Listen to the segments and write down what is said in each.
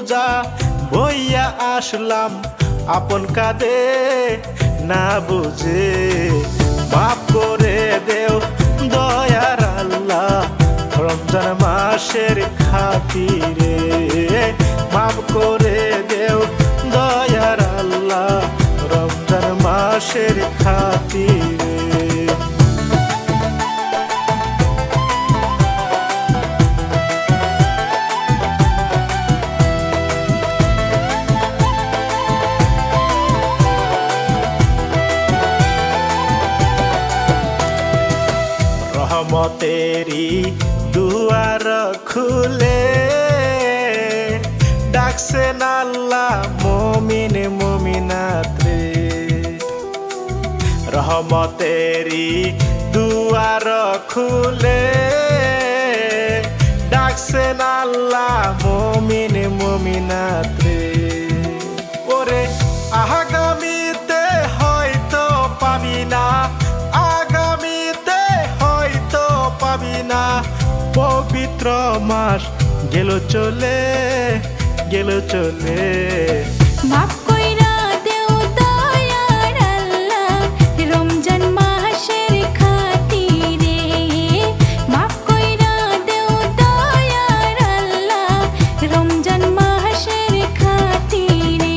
বুঝা বইয়া আসলাম আপন কাঁদে না বুঝে। মাফ করে দেও দয়ার আল্লাহ রমজান মাসের খাতিরে। মাফ করে দেও দয়ার আল্লাহ রমজান মাসের খাতিরে। রহমতেরি দুয়ার খুলে ডাকছেন আল্লাহ মুমিন মুমিনাত রে। রহমতেরি দুয়ার খুলে ডাকছেন আল্লাহ মুমিন মুমিনাত রে। ওরে আগামীতে হয়তো পাবি না, পাবি না পবিত্র মাস গেল চলে গেল চলে। মাফ কইরা দেও দয়ার আল্লাহ রমজান মাসের খাতিরে। মাফ কইরা দেও দয়ার আল্লাহ রমজান মাসের খাতিরে।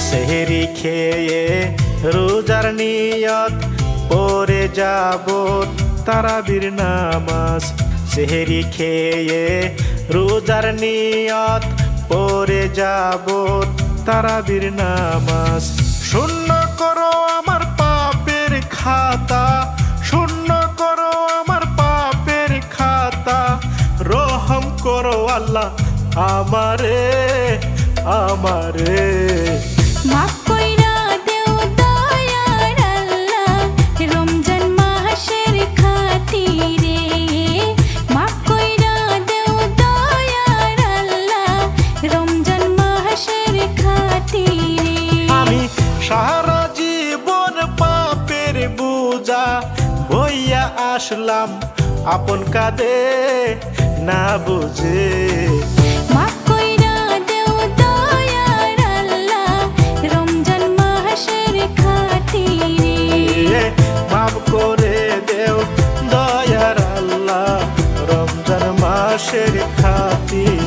সেহরি খেয়ে রোজার নিয়ত পড়ে যাব তারাবির নামাজ। সেহরি খেয়ে রোজার নিয়ত পড়ে যাব তারাবির নামাজ। শূন্য করো আমার পাপের খাতা, শূন্য করো আমার পাপের খাতা। রহম করো আল্লাহ আমারে আমারে। মাফ কইরা দেও দয়ার আল্লাহ রমজান মাসের খাতিরে। মাফ কইরা দেও দয়ার আল্লাহ রমজান মাসের খাতিরে। আমি সারা জীবন পাপের বুঝা বইয়া আসলাম আপন কাঁদে না বুঝে। মাফ কইরা দেও দয়ার আল্লাহ রমজান মাসের খাতিরে। মাফ করে দেও দয়ার আল্লাহ রমজান মাসের খাতিরে।